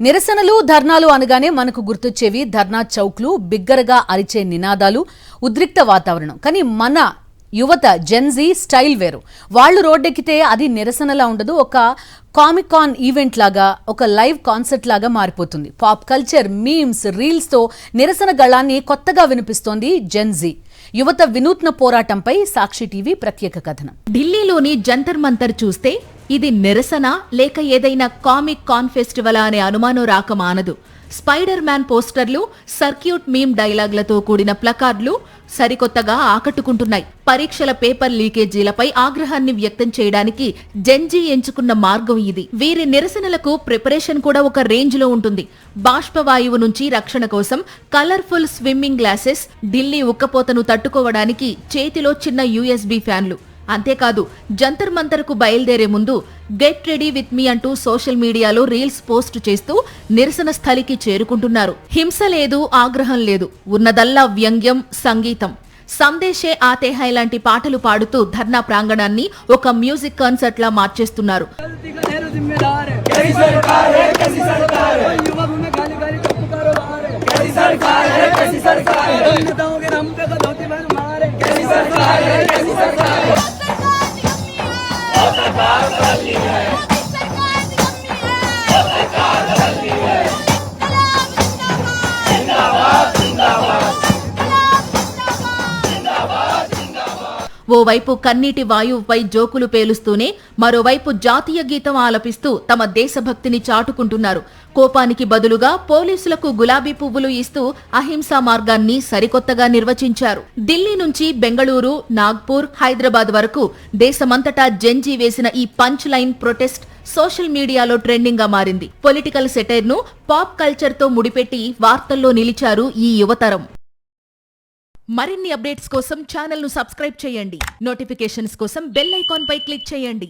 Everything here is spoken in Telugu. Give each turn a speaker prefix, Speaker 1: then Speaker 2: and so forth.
Speaker 1: నిరసనలు ధర్నాలు అనగానే మనకు గుర్తొచ్చేవి ధర్నా చౌక్లు, బిగ్గరగా అరిచే నినాదాలు, ఉద్రిక్త వాతావరణం. కానీ మన యువత జెన్జీ స్టైల్ వేరు. వాళ్ళు రోడ్డెక్కితే అది నిరసనలా ఉండదు, ఒక కామిక్ కాన్ ఈవెంట్ లాగా, ఒక లైవ్ కాన్సర్ట్ లాగా మారిపోతుంది. పాప్ కల్చర్, మీమ్స్, రీల్స్ తో నిరసన గళాన్ని కొత్తగా వినిపిస్తోంది జెన్జీ. యువత వినూత్న పోరాటంపై సాక్షి టీవీ ప్రత్యేక కథనం.
Speaker 2: ఢిల్లీలోని జంతర్ మంతర్ చూస్తే ఇది నిరసన లేక ఏదైనా కామిక్ కాన్ ఫెస్టివల్ అనే అనుమానం రాక మానదు. స్పైడర్ మ్యాన్ పోస్టర్లు, సర్క్యూట్ మీమ్ డైలాగ్లతో కూడిన ప్లకార్డులు సరికొత్తగా ఆకట్టుకుంటున్నాయి. పరీక్షల పేపర్ లీకేజీలపై ఆగ్రహాన్ని వ్యక్తం చేయడానికి జెన్జీ ఎంచుకున్న మార్గం ఇది. వీరి నిరసనలకు ప్రిపరేషన్ కూడా ఒక రేంజ్ లో ఉంటుంది. బాష్పవాయువు నుంచి రక్షణ కోసం కలర్ఫుల్ స్విమ్మింగ్ గ్లాసెస్, ఢిల్లీ ఉక్కపోతను తట్టుకోవడానికి చేతిలో చిన్న యూఎస్బీ ఫ్యాన్లు. అంతేకాదు, జంతర్ మంతర్కు బయలుదేరే ముందు గెట్ రెడీ విత్ మీ అంటూ సోషల్ మీడియాలో రీల్స్ పోస్ట్ చేస్తూ నిరసన స్థలికి చేరుకుంటున్నారు. హింస లేదు, ఆగ్రహం లేదు, ఉన్నదల్లా వ్యంగ్యం, సంగీతం. సందేశే ఆతే హై లాంటి పాటలు పాడుతూ ధర్నా ప్రాంగణాన్ని ఒక మ్యూజిక్ కాన్సర్ట్ లా మార్చేస్తున్నారు. ఓవైపు కన్నీటి వాయువుపై జోకులు పేలుస్తూనే మరోవైపు జాతీయ గీతం ఆలపిస్తూ తమ దేశభక్తిని చాటుకుంటున్నారు. కోపానికి బదులుగా పోలీసులకు గులాబీ పువ్వులు ఇస్తూ అహింసా మార్గాన్ని సరికొత్తగా నిర్వచించారు. ఢిల్లీ నుంచి బెంగళూరు, నాగ్పూర్, హైదరాబాద్ వరకు దేశమంతటా జెన్జీ వేసిన ఈ పంచ్ లైన్ ప్రొటెస్ట్ సోషల్ మీడియాలో ట్రెండింగ్ గా మారింది. పొలిటికల్ సెటైర్ ను పాప్ కల్చర్ తో ముడిపెట్టి వార్తల్లో నిలిచారు ఈ యువతరం. మరిన్ని అప్డేట్స్ కోసం ఛానల్ ను సబ్స్క్రైబ్ చేయండి. నోటిఫికేషన్స్ కోసం బెల్ ఐకాన్ పై క్లిక్ చేయండి.